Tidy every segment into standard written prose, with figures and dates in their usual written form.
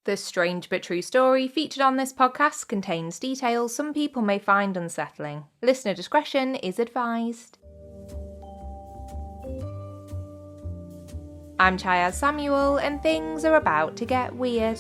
The strange but true story featured on this podcast contains details some people may find unsettling. Listener discretion is advised. I'm Chyaz Samuel, and things are about to get weird.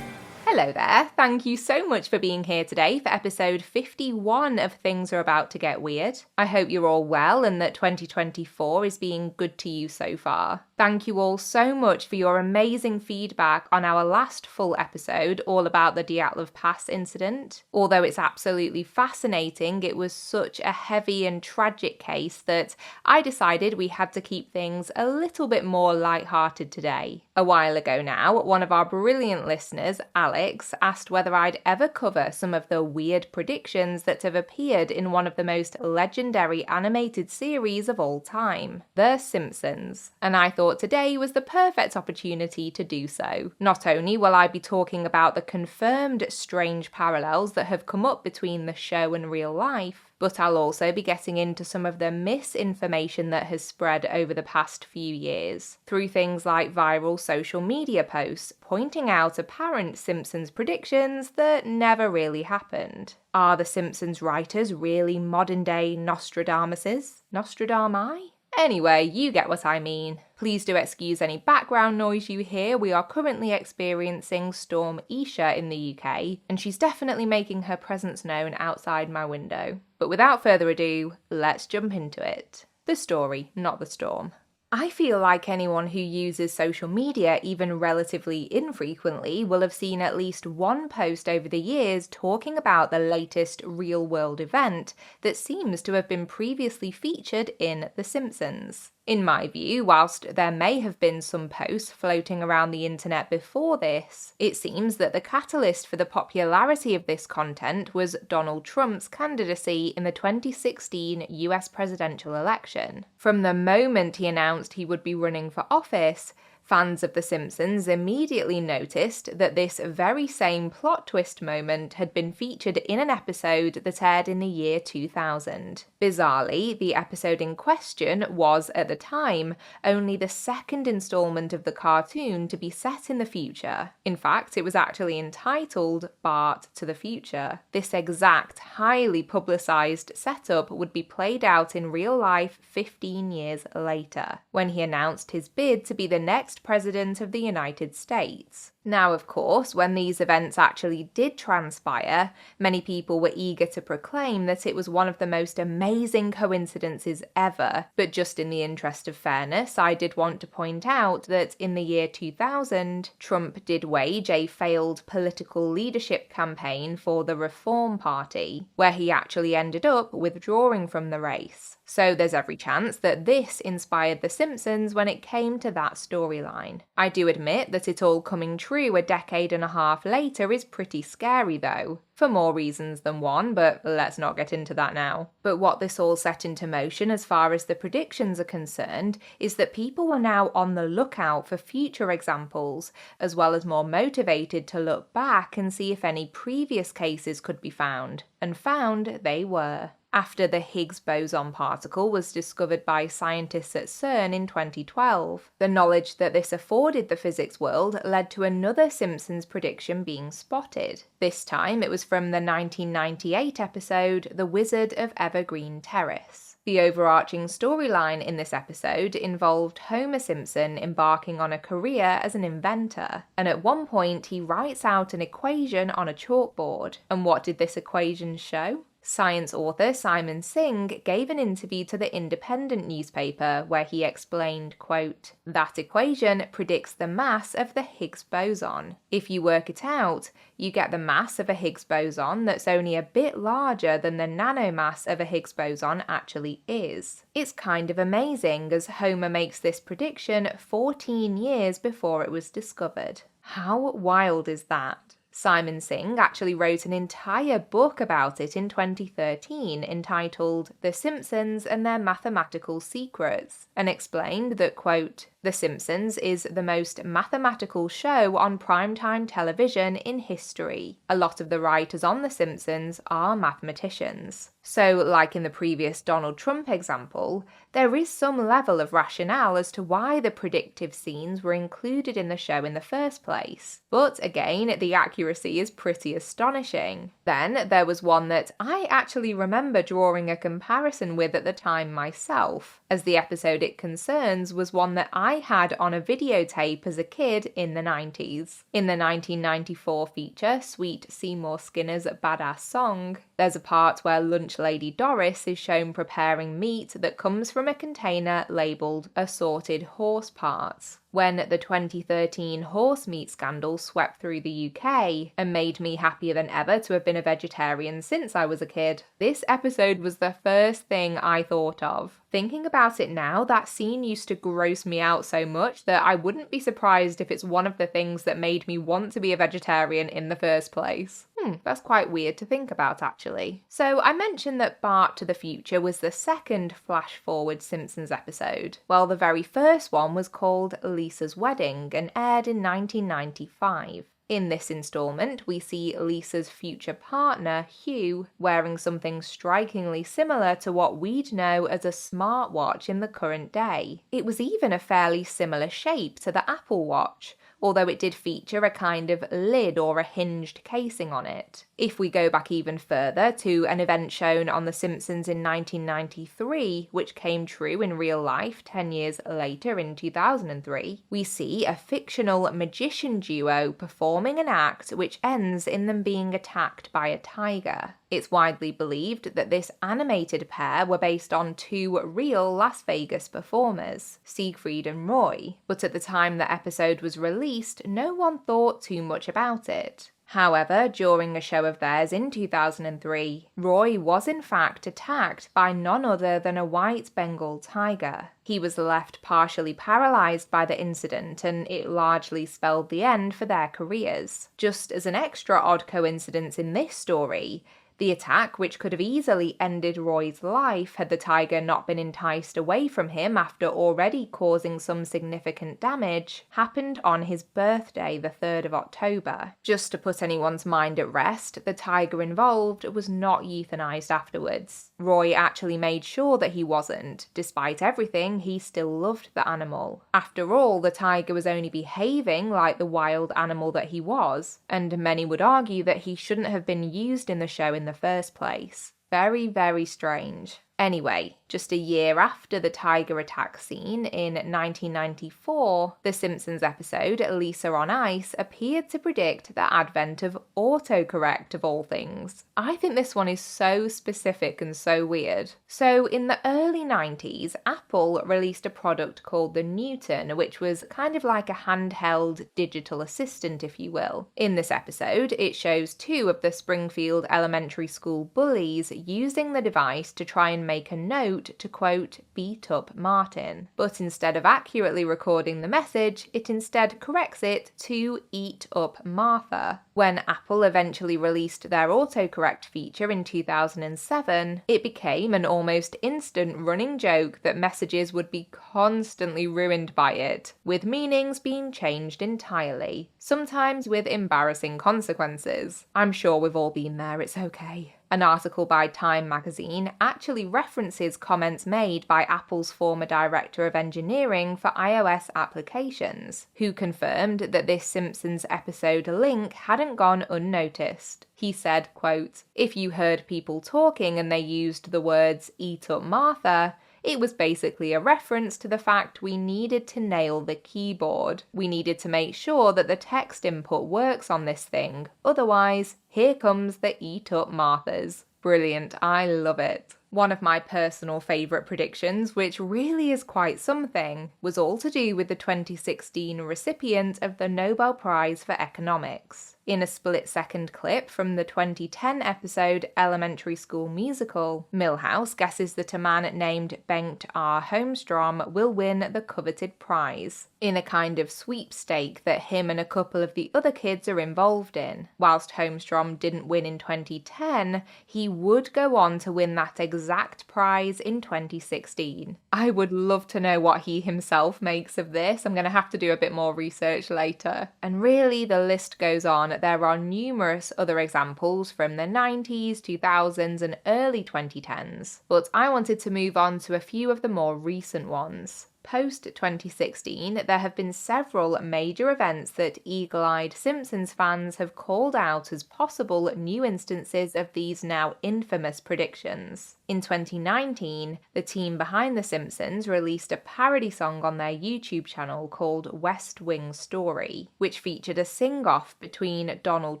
Hello there, thank you so much for being here today for episode 51 of Things Are About to Get Weird. I hope you're all well and that 2024 is being good to you so far. Thank you all so much for your amazing feedback on our last full episode all about the Dyatlov Pass incident. Although it's absolutely fascinating, it was such a heavy and tragic case that I decided we had to keep things a little bit more lighthearted today. A while ago now, one of our brilliant listeners, Alex, asked whether I'd ever cover some of the weird predictions that have appeared in one of the most legendary animated series of all time, The Simpsons. And I thought today was the perfect opportunity to do so. Not only will I be talking about the confirmed strange parallels that have come up between the show and real life, but I'll also be getting into some of the misinformation that has spread over the past few years, through things like viral social media posts pointing out apparent Simpsons predictions that never really happened. Are the Simpsons writers really modern-day Nostradamuses? Nostradamus? Anyway, you get what I mean. Please do excuse any background noise you hear. We are currently experiencing Storm Isha in the UK, and she's definitely making her presence known outside my window. But without further ado, let's jump into it. The story, not the storm. I feel like anyone who uses social media even relatively infrequently will have seen at least one post over the years talking about the latest real-world event that seems to have been previously featured in The Simpsons. In my view, whilst there may have been some posts floating around the internet before this, it seems that the catalyst for the popularity of this content was Donald Trump's candidacy in the 2016 US presidential election. From the moment he announced he would be running for office, fans of The Simpsons immediately noticed that this very same plot twist moment had been featured in an episode that aired in the year 2000. Bizarrely, the episode in question was, at the time, only the second installment of the cartoon to be set in the future. In fact, it was actually entitled Bart to the Future. This exact, highly publicised setup would be played out in real life 15 years later, when he announced his bid to be the next President of the United States. Now, of course, when these events actually did transpire, many people were eager to proclaim that it was one of the most amazing coincidences ever. But just in the interest of fairness, I did want to point out that in the year 2000, Trump did wage a failed political leadership campaign for the Reform Party, where he actually ended up withdrawing from the race. So there's every chance that this inspired The Simpsons when it came to that storyline. I do admit that it all coming true a decade and a half later is pretty scary though, for more reasons than one, but let's not get into that now. But what this all set into motion as far as the predictions are concerned is that people were now on the lookout for future examples, as well as more motivated to look back and see if any previous cases could be found. And found they were. After the Higgs boson particle was discovered by scientists at CERN in 2012, the knowledge that this afforded the physics world led to another Simpsons prediction being spotted. This time it was from the 1998 episode The Wizard of Evergreen Terrace. The overarching storyline in this episode involved Homer Simpson embarking on a career as an inventor, and at one point he writes out an equation on a chalkboard. And what did this equation show? Science author Simon Singh gave an interview to the Independent newspaper where he explained, quote, "That equation predicts the mass of the Higgs boson. If you work it out, you get the mass of a Higgs boson that's only a bit larger than the nanomass of a Higgs boson actually is." It's kind of amazing as Homer makes this prediction 14 years before it was discovered. How wild is that? Simon Singh actually wrote an entire book about it in 2013 entitled The Simpsons and Their Mathematical Secrets, and explained that, quote, The Simpsons is the most mathematical show on primetime television in history. A lot of the writers on The Simpsons are mathematicians. So, like in the previous Donald Trump example, there is some level of rationale as to why the predictive scenes were included in the show in the first place. But again, the accuracy is pretty astonishing. Then there was one that I actually remember drawing a comparison with at the time myself, as the episode it concerns was one that I had on a videotape as a kid in the 90s. In the 1994 feature, Sweet Seymour Skinner's Badass Song, there's a part where lunch lady Doris is shown preparing meat that comes from a container labelled assorted horse parts. When the 2013 horse meat scandal swept through the UK and made me happier than ever to have been a vegetarian since I was a kid, this episode was the first thing I thought of. Thinking about it now, that scene used to gross me out so much that I wouldn't be surprised if it's one of the things that made me want to be a vegetarian in the first place. That's quite weird to think about, actually. So I mentioned that Bart to the Future was the second flash-forward Simpsons episode. Well, the very first one was called Lisa's Wedding and aired in 1995. In this installment, we see Lisa's future partner, Hugh, wearing something strikingly similar to what we'd know as a smartwatch in the current day. It was even a fairly similar shape to the Apple Watch, although it did feature a kind of lid or a hinged casing on it. If we go back even further to an event shown on The Simpsons in 1993, which came true in real life 10 years later in 2003, we see a fictional magician duo performing an act which ends in them being attacked by a tiger. It's widely believed that this animated pair were based on two real Las Vegas performers, Siegfried and Roy, but at the time the episode was released, no one thought too much about it. However, during a show of theirs in 2003, Roy was in fact attacked by none other than a white Bengal tiger. He was left partially paralysed by the incident, and it largely spelled the end for their careers. Just as an extra odd coincidence in this story, the attack, which could have easily ended Roy's life had the tiger not been enticed away from him after already causing some significant damage, happened on his birthday, the 3rd of October. Just to put anyone's mind at rest, the tiger involved was not euthanized afterwards. Roy actually made sure that he wasn't. Despite everything, he still loved the animal. After all, the tiger was only behaving like the wild animal that he was, and many would argue that he shouldn't have been used in the show in the first place. Very, very strange. Anyway, just a year after the tiger attack scene in 1994, the Simpsons episode Lisa on Ice appeared to predict the advent of autocorrect of all things. I think this one is so specific and so weird. So in the early 90s, Apple released a product called the Newton, which was kind of like a handheld digital assistant, if you will. In this episode, it shows two of the Springfield elementary school bullies using the device to try and make a note to, quote, beat up Martin. But instead of accurately recording the message, it instead corrects it to eat up Martha. When Apple eventually released their autocorrect feature in 2007, it became an almost instant running joke that messages would be constantly ruined by it, with meanings being changed entirely, sometimes with embarrassing consequences. I'm sure we've all been there, it's okay. An article by Time magazine actually references comments made by Apple's former director of engineering for iOS applications, who confirmed that this Simpsons episode link hadn't gone unnoticed. He said, quote, "If you heard people talking and they used the words eat up Martha, it was basically a reference to the fact we needed to nail the keyboard. We needed to make sure that the text input works on this thing. Otherwise, here comes the eat up Marthas." Brilliant, I love it. One of my personal favourite predictions, which really is quite something, was all to do with the 2016 recipient of the Nobel Prize for Economics. In a split-second clip from the 2010 episode Elementary School Musical, Milhouse guesses that a man named Bengt R. Holmstrom will win the coveted prize, in a kind of sweepstake that him and a couple of the other kids are involved in. Whilst Holmstrom didn't win in 2010, he would go on to win that exact prize in 2016. I would love to know what he himself makes of this. I'm going to have to do a bit more research later. And really, the list goes on. There are numerous other examples from the 90s, 2000s, and early 2010s. But I wanted to move on to a few of the more recent ones. Post-2016, there have been several major events that eagle-eyed Simpsons fans have called out as possible new instances of these now infamous predictions. In 2019, the team behind The Simpsons released a parody song on their YouTube channel called West Wing Story, which featured a sing-off between Donald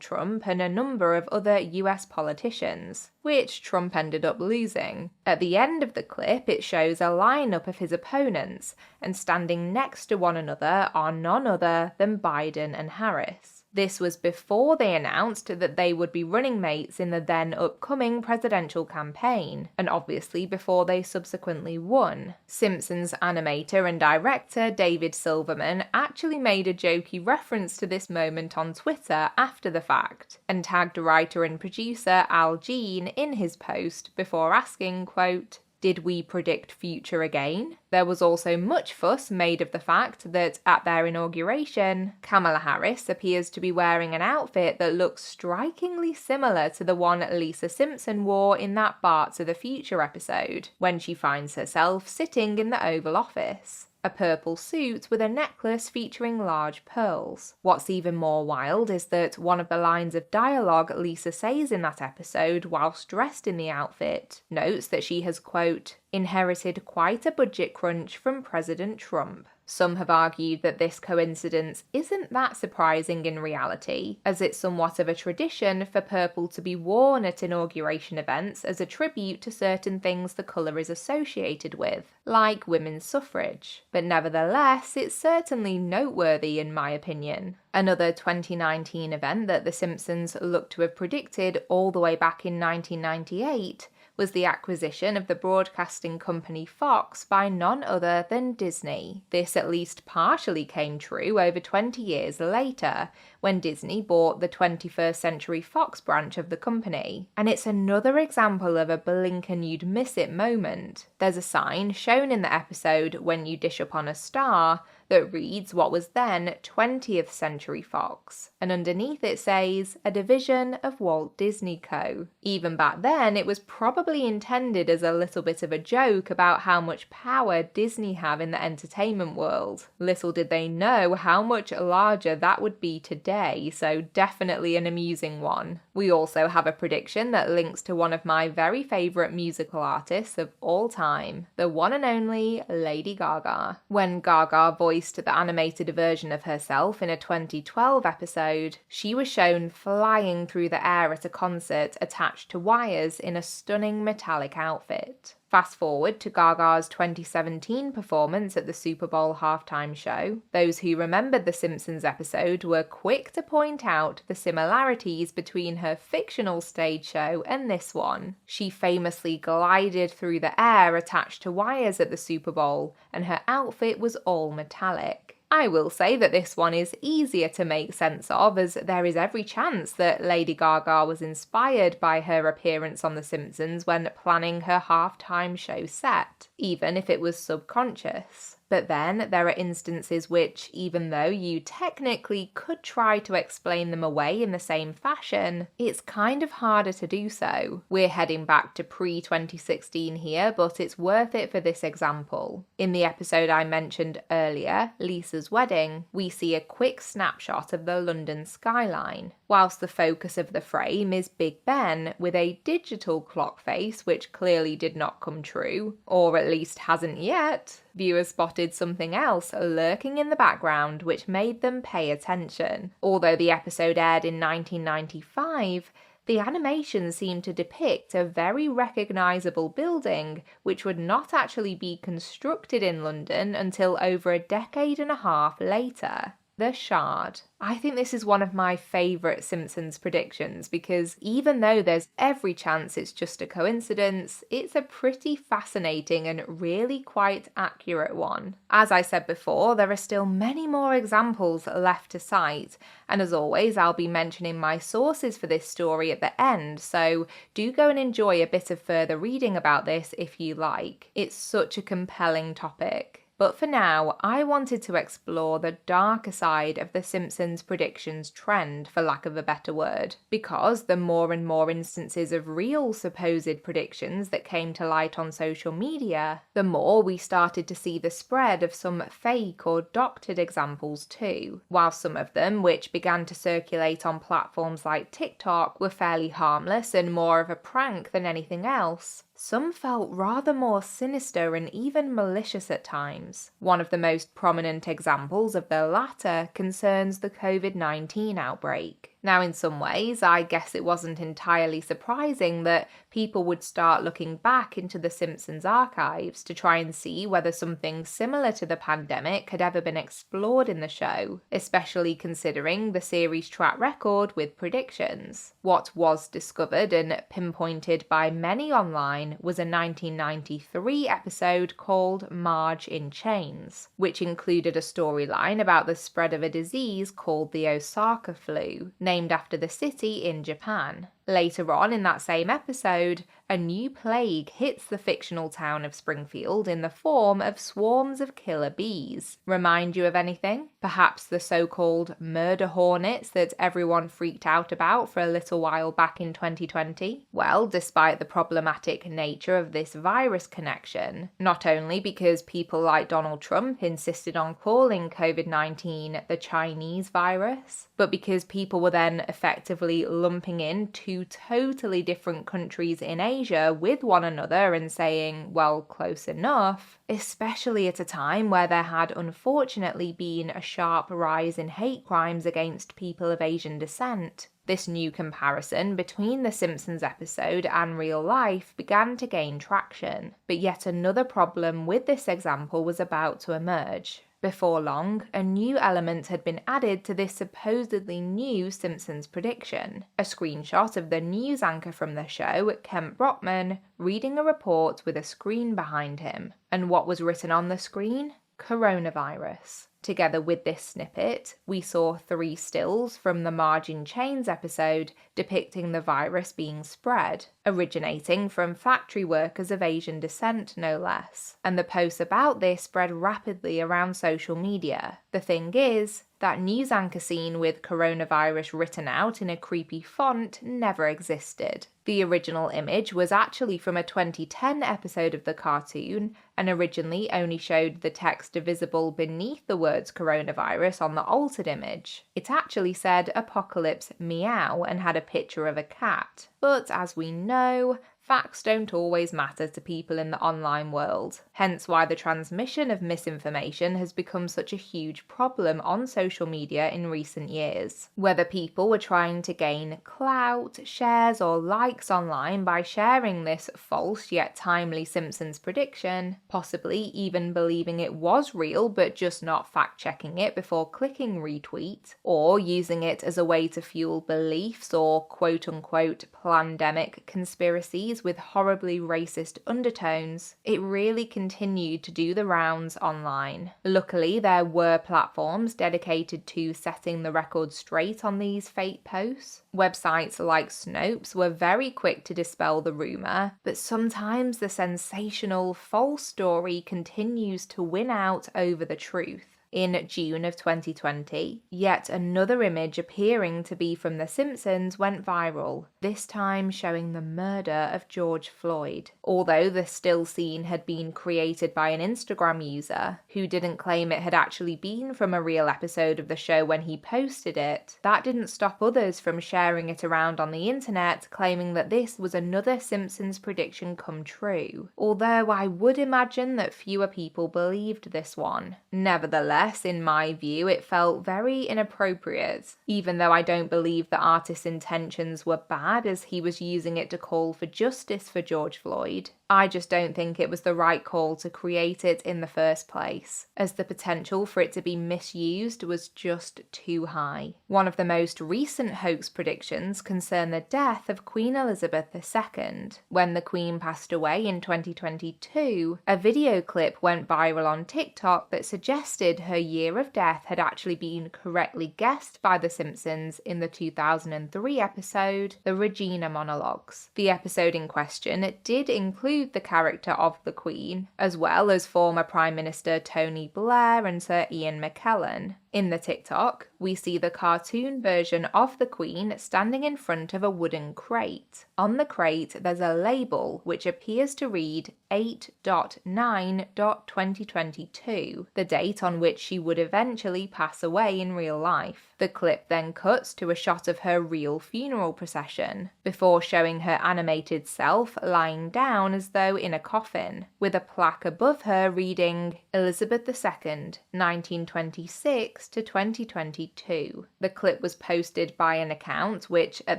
Trump and a number of other US politicians, which Trump ended up losing. At the end of the clip, it shows a lineup of his opponents, and standing next to one another are none other than Biden and Harris. This was before they announced that they would be running mates in the then upcoming presidential campaign, and obviously before they subsequently won. Simpsons animator and director David Silverman actually made a jokey reference to this moment on Twitter after the fact, and tagged writer and producer Al Jean in his post before asking, quote, "Did we predict future again?" There was also much fuss made of the fact that at their inauguration, Kamala Harris appears to be wearing an outfit that looks strikingly similar to the one Lisa Simpson wore in that Bart to the Future episode, when she finds herself sitting in the Oval Office. A purple suit with a necklace featuring large pearls. What's even more wild is that one of the lines of dialogue Lisa says in that episode whilst dressed in the outfit notes that she has, quote, "inherited quite a budget crunch from President Trump." Some have argued that this coincidence isn't that surprising in reality, as it's somewhat of a tradition for purple to be worn at inauguration events as a tribute to certain things the colour is associated with, like women's suffrage. But nevertheless, it's certainly noteworthy in my opinion. Another 2019 event that The Simpsons looked to have predicted all the way back in 1998 was the acquisition of the broadcasting company Fox by none other than Disney. This at least partially came true over 20 years later, when Disney bought the 21st Century Fox branch of the company. And it's another example of a blink and you'd miss it moment. There's a sign shown in the episode When You Dish Upon a Star that reads what was then 20th Century Fox, and underneath it says, a division of Walt Disney Co. Even back then, it was probably intended as a little bit of a joke about how much power Disney have in the entertainment world. Little did they know how much larger that would be today, so definitely an amusing one. We also have a prediction that links to one of my very favourite musical artists of all time, the one and only Lady Gaga. When Gaga voiced the animated version of herself in a 2012 episode, she was shown flying through the air at a concert attached to wires in a stunning metallic outfit. Fast forward to Gaga's 2017 performance at the Super Bowl halftime show. Those who remembered the Simpsons episode were quick to point out the similarities between her fictional stage show and this one. She famously glided through the air attached to wires at the Super Bowl, and her outfit was all metallic. I will say that this one is easier to make sense of, as there is every chance that Lady Gaga was inspired by her appearance on The Simpsons when planning her halftime show set, even if it was subconscious. But then there are instances which, even though you technically could try to explain them away in the same fashion, it's kind of harder to do so. We're heading back to pre-2016 here, but it's worth it for this example. In the episode I mentioned earlier, Lisa's Wedding, we see a quick snapshot of the London skyline, whilst the focus of the frame is Big Ben with a digital clock face which clearly did not come true, or at least hasn't yet. Viewers spotted something else lurking in the background which made them pay attention. Although the episode aired in 1995, the animation seemed to depict a very recognisable building which would not actually be constructed in London until over a decade and a half later. The Shard. I think this is one of my favourite Simpsons predictions because even though there's every chance it's just a coincidence, it's a pretty fascinating and really quite accurate one. As I said before, there are still many more examples left to cite, and as always, I'll be mentioning my sources for this story at the end, so do go and enjoy a bit of further reading about this if you like. It's such a compelling topic. But for now, I wanted to explore the darker side of the Simpsons predictions trend, for lack of a better word, because the more and more instances of real supposed predictions that came to light on social media, the more we started to see the spread of some fake or doctored examples too. While some of them, which began to circulate on platforms like TikTok, were fairly harmless and more of a prank than anything else, some felt rather more sinister and even malicious at times. One of the most prominent examples of the latter concerns the COVID-19 outbreak. Now, in some ways, I guess it wasn't entirely surprising that people would start looking back into the Simpsons archives to try and see whether something similar to the pandemic had ever been explored in the show, especially considering the series' track record with predictions. What was discovered and pinpointed by many online was a 1993 episode called Marge in Chains, which included a storyline about the spread of a disease called the Osaka flu, named after the city in Japan. Later on in that same episode, a new plague hits the fictional town of Springfield in the form of swarms of killer bees. Remind you of anything? Perhaps the so-called murder hornets that everyone freaked out about for a little while back in 2020? Well, despite the problematic nature of this virus connection, not only because people like Donald Trump insisted on calling COVID-19 the Chinese virus, but because people were then effectively lumping in two totally different countries in Asia with one another and saying, well, close enough, especially at a time where there had unfortunately been a sharp rise in hate crimes against people of Asian descent. This new comparison between the Simpsons episode and real life began to gain traction, but yet another problem with this example was about to emerge. Before long, a new element had been added to this supposedly new Simpsons prediction. A screenshot of the news anchor from the show, Kent Brockman, reading a report with a screen behind him. And what was written on the screen? Coronavirus. Together with this snippet, we saw 3 stills from the Marge in Chains episode depicting the virus being spread, originating from factory workers of Asian descent no less, and the posts about this spread rapidly around social media. The thing is, that news anchor scene with coronavirus written out in a creepy font never existed. The original image was actually from a 2010 episode of the cartoon and originally only showed the text visible beneath the words coronavirus on the altered image. It actually said Apocalypse Meow and had a picture of a cat. But as we know, facts don't always matter to people in the online world, hence why the transmission of misinformation has become such a huge problem on social media in recent years. Whether people were trying to gain clout, shares, or likes online by sharing this false yet timely Simpsons prediction, possibly even believing it was real but just not fact-checking it before clicking retweet, or using it as a way to fuel beliefs or quote-unquote plandemic conspiracies with horribly racist undertones, it really continued to do the rounds online. Luckily, there were platforms dedicated to setting the record straight on these fake posts. Websites like Snopes were very quick to dispel the rumour, but sometimes the sensational false story continues to win out over the truth. In June of 2020, yet another image appearing to be from The Simpsons went viral, this time showing the murder of George Floyd. Although the still scene had been created by an Instagram user, who didn't claim it had actually been from a real episode of the show when he posted it, that didn't stop others from sharing it around on the internet, claiming that this was another Simpsons prediction come true. Although I would imagine that fewer people believed this one. Nevertheless, in my view, it felt very inappropriate, even though I don't believe the artist's intentions were bad as he was using it to call for justice for George Floyd. I just don't think it was the right call to create it in the first place, as the potential for it to be misused was just too high. One of the most recent hoax predictions concerned the death of Queen Elizabeth II. When the Queen passed away in 2022, a video clip went viral on TikTok that suggested her year of death had actually been correctly guessed by The Simpsons in the 2003 episode, The Regina Monologues. The episode in question did include the character of the Queen, as well as former Prime Minister Tony Blair and Sir Ian McKellen. In the TikTok, we see the cartoon version of the Queen standing in front of a wooden crate. On the crate, there's a label which appears to read 8.9.2022, the date on which she would eventually pass away in real life. The clip then cuts to a shot of her real funeral procession, before showing her animated self lying down as though in a coffin, with a plaque above her reading Elizabeth II, 1926 to 2022. The clip was posted by an account which, at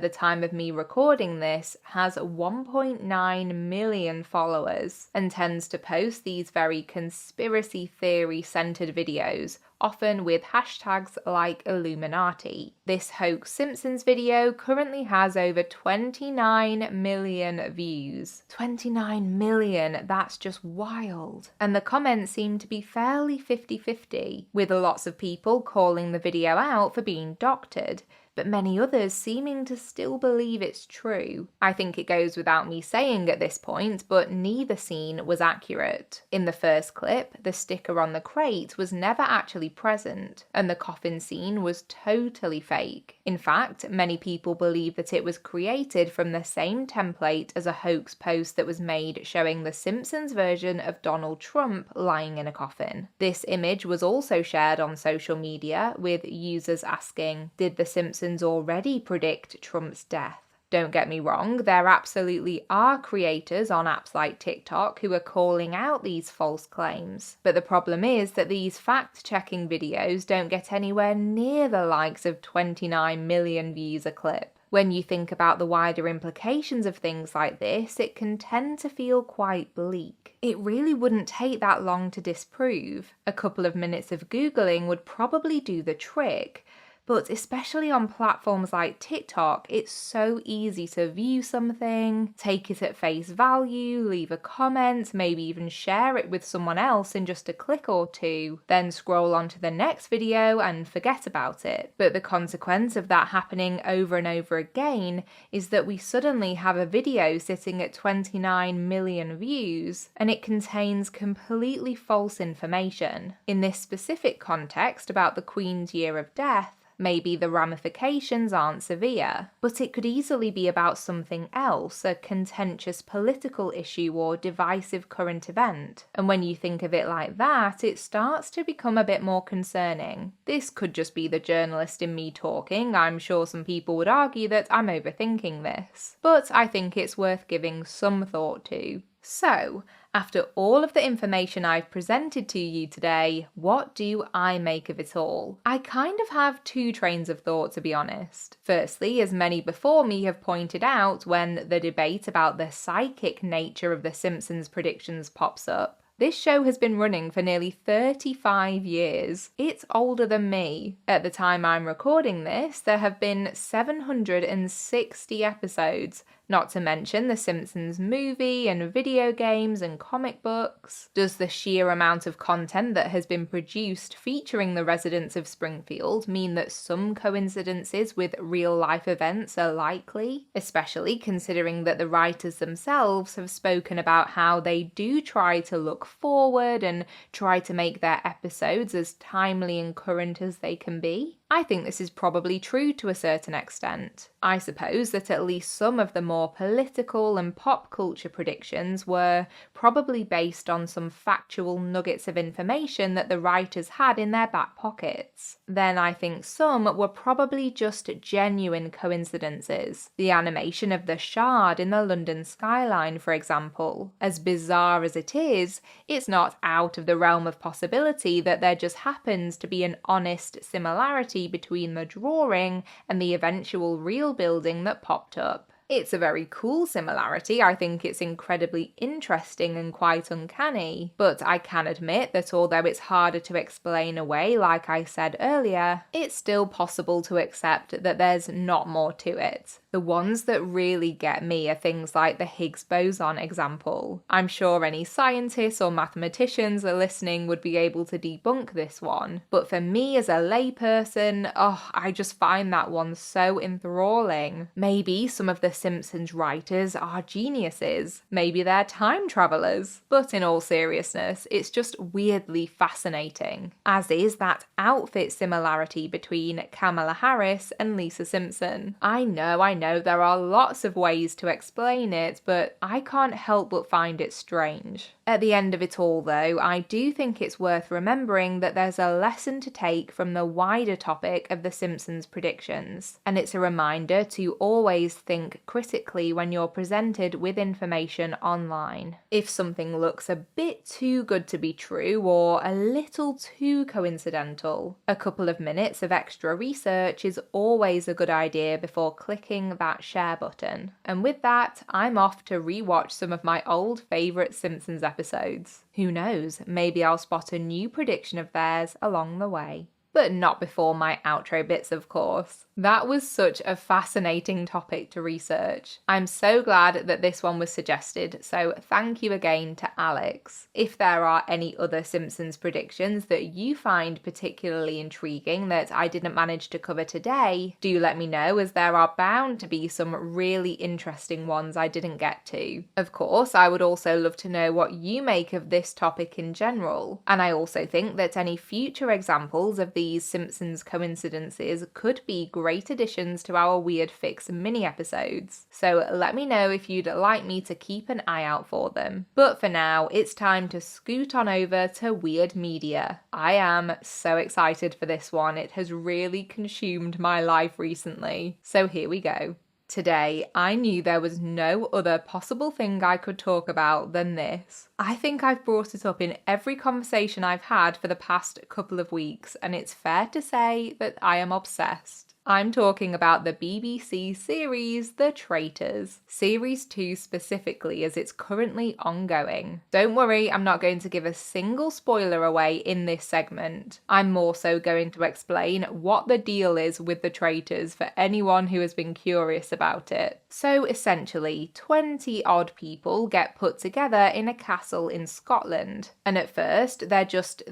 the time of me recording this, has 1.9 million followers and tends to post these very conspiracy theory-centered videos, often with hashtags like Illuminati. This hoax Simpsons video currently has over 29 million views. 29 million, that's just wild. And the comments seem to be fairly 50-50, with lots of people calling the video out for being doctored, but many others seeming to still believe it's true. I think it goes without me saying at this point, but neither scene was accurate. In the first clip, the sticker on the crate was never actually present, and the coffin scene was totally fake. In fact, many people believe that it was created from the same template as a hoax post that was made showing the Simpsons version of Donald Trump lying in a coffin. This image was also shared on social media, with users asking, did the Simpsons already predict Trump's death? Don't get me wrong, there absolutely are creators on apps like TikTok who are calling out these false claims. But the problem is that these fact-checking videos don't get anywhere near the likes of 29 million views a clip. When you think about the wider implications of things like this, it can tend to feel quite bleak. It really wouldn't take that long to disprove. A couple of minutes of Googling would probably do the trick. But especially on platforms like TikTok, it's so easy to view something, take it at face value, leave a comment, maybe even share it with someone else in just a click or two, then scroll on to the next video and forget about it. But the consequence of that happening over and over again is that we suddenly have a video sitting at 29 million views, and it contains completely false information. In this specific context about the Queen's year of death, maybe the ramifications aren't severe, but it could easily be about something else, a contentious political issue or divisive current event. And when you think of it like that, it starts to become a bit more concerning. This could just be the journalist in me talking. I'm sure some people would argue that I'm overthinking this, but I think it's worth giving some thought to. So, after all of the information I've presented to you today, what do I make of it all? I kind of have two trains of thought, to be honest. Firstly, as many before me have pointed out, when the debate about the psychic nature of the Simpsons predictions pops up, this show has been running for nearly 35 years. It's older than me. At the time I'm recording this, there have been 760 episodes, not to mention the Simpsons movie and video games and comic books. Does the sheer amount of content that has been produced featuring the residents of Springfield mean that some coincidences with real-life events are likely? Especially considering that the writers themselves have spoken about how they do try to look forward and try to make their episodes as timely and current as they can be. I think this is probably true to a certain extent. I suppose that at least some of the more political and pop culture predictions were probably based on some factual nuggets of information that the writers had in their back pockets. Then I think some were probably just genuine coincidences. The animation of the shard in the London skyline, for example. As bizarre as it is, it's not out of the realm of possibility that there just happens to be an honest similarity between the drawing and the eventual real building that popped up. It's a very cool similarity. I think it's incredibly interesting and quite uncanny, but I can admit that although it's harder to explain away, like I said earlier, it's still possible to accept that there's not more to it. The ones that really get me are things like the Higgs boson example. I'm sure any scientists or mathematicians are listening would be able to debunk this one, but for me as a layperson, I just find that one so enthralling. Maybe some of the Simpsons writers are geniuses. Maybe they're time travelers. But in all seriousness, it's just weirdly fascinating, as is that outfit similarity between Kamala Harris and Lisa Simpson. I know, there are lots of ways to explain it, but I can't help but find it strange. At the end of it all, though, I do think it's worth remembering that there's a lesson to take from the wider topic of the Simpsons predictions, and it's a reminder to always think critically when you're presented with information online. If something looks a bit too good to be true or a little too coincidental, a couple of minutes of extra research is always a good idea before clicking that share button. And with that, I'm off to rewatch some of my old favourite Simpsons episodes. Who knows, maybe I'll spot a new prediction of theirs along the way. But not before my outro bits, of course. That was such a fascinating topic to research. I'm so glad that this one was suggested, so thank you again to Alex. If there are any other Simpsons predictions that you find particularly intriguing that I didn't manage to cover today, do let me know, as there are bound to be some really interesting ones I didn't get to. Of course, I would also love to know what you make of this topic in general, and I also think that any future examples of these Simpsons coincidences could be great additions to our Weird Fix mini episodes, so let me know if you'd like me to keep an eye out for them. But for now, it's time to scoot on over to Weird Media. I am so excited for this one. It has really consumed my life recently, so here we go. Today, I knew there was no other possible thing I could talk about than this. I think I've brought it up in every conversation I've had for the past couple of weeks, and it's fair to say that I am obsessed. I'm talking about the BBC series The Traitors, Series 2 specifically, as it's currently ongoing. Don't worry, I'm not going to give a single spoiler away in this segment. I'm more so going to explain what the deal is with The Traitors for anyone who has been curious about it. So essentially, 20 odd people get put together in a castle in Scotland, and at first they're just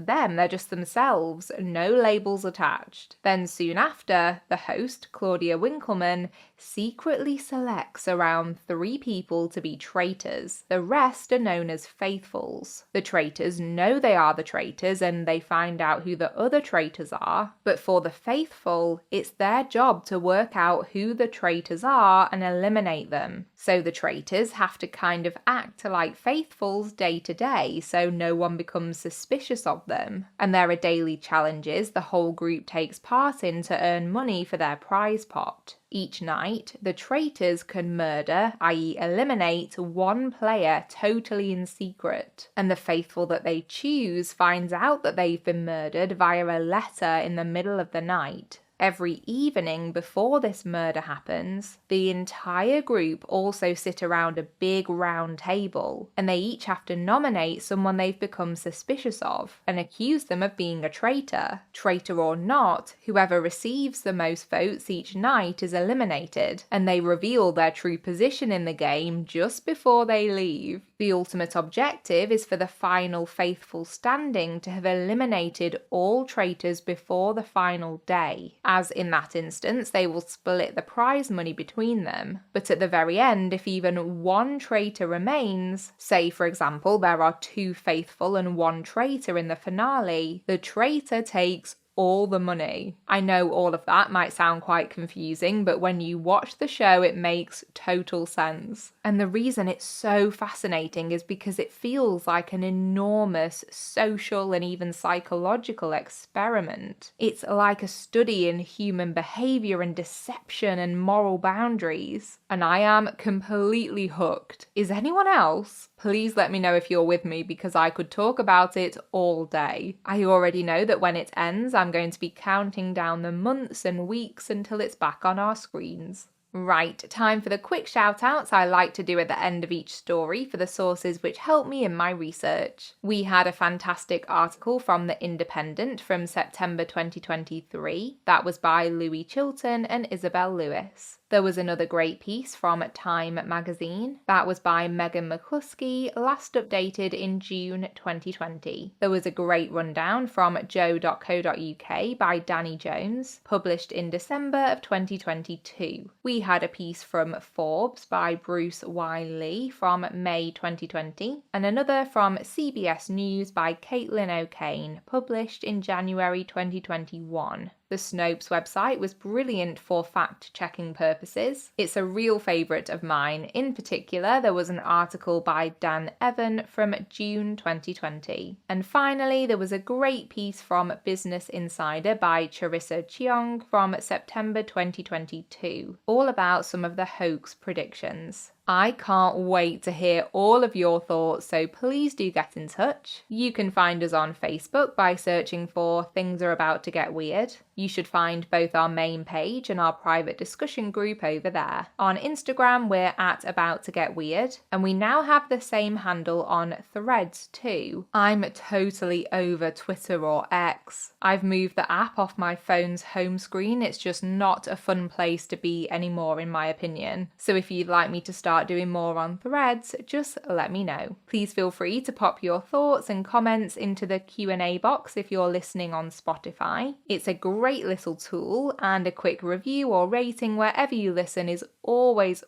themselves, no labels attached. Then soon after, the host, Claudia Winkleman, secretly selects around 3 people to be traitors. The rest are known as faithfuls. The traitors know they are the traitors and they find out who the other traitors are, but for the faithful, it's their job to work out who the traitors are and eliminate them. So the traitors have to kind of act like faithfuls day to day so no one becomes suspicious of them. And there are daily challenges the whole group takes part in to earn money for their prize pot. Each night, the traitors can murder, i.e. eliminate, one player totally in secret, and the faithful that they choose finds out that they've been murdered via a letter in the middle of the night. Every evening before this murder happens, the entire group also sit around a big round table, and they each have to nominate someone they've become suspicious of and accuse them of being a traitor. Traitor or not, whoever receives the most votes each night is eliminated, and they reveal their true position in the game just before they leave. The ultimate objective is for the final faithful standing to have eliminated all traitors before the final day, as in that instance they will split the prize money between them. But at the very end, if even one traitor remains, say for example there are 2 faithful and 1 traitor in the finale, the traitor takes all the money. I know all of that might sound quite confusing, but when you watch the show, it makes total sense. And the reason it's so fascinating is because it feels like an enormous social and even psychological experiment. It's like a study in human behavior and deception and moral boundaries. And I am completely hooked. Is anyone else? Please let me know if you're with me, because I could talk about it all day. I already know that when it ends, I'm going to be counting down the months and weeks until it's back on our screens. Right, time for the quick shout outs I like to do at the end of each story for the sources which helped me in my research. We had a fantastic article from The Independent from September 2023. That was by Louis Chilton and Isabel Lewis. There was another great piece from Time magazine. That was by Megan McCluskey, last updated in June 2020. There was a great rundown from joe.co.uk by Danny Jones, published in December of 2022. We had a piece from Forbes by Bruce Y. Lee from May 2020, and another from CBS News by Caitlin O'Kane, published in January 2021. The Snopes website was brilliant for fact-checking purposes. It's a real favourite of mine. In particular, there was an article by Dan Evan from June 2020. And finally, there was a great piece from Business Insider by Charissa Cheong from September 2022, all about some of the hoax predictions. I can't wait to hear all of your thoughts, so please do get in touch. You can find us on Facebook by searching for Things Are About to Get Weird. You should find both our main page and our private discussion group over there. On Instagram, we're at About to Get Weird, and we now have the same handle on Threads too. I'm totally over Twitter or X. I've moved the app off my phone's home screen. It's just not a fun place to be anymore, in my opinion. So if you'd like me to start doing more on Threads, just let me know. Please feel free to pop your thoughts and comments into the Q&A box if you're listening on Spotify. It's a great little tool, and a quick review or rating wherever you listen is always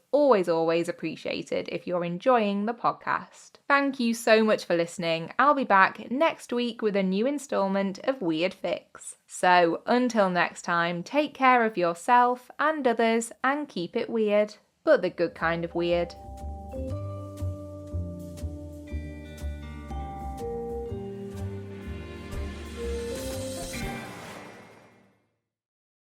appreciated if you're enjoying the podcast. Thank you so much for listening. I'll be back next week with a new installment of Weird Fix. So until next time, take care of yourself and others and keep it weird. But the good kind of weird.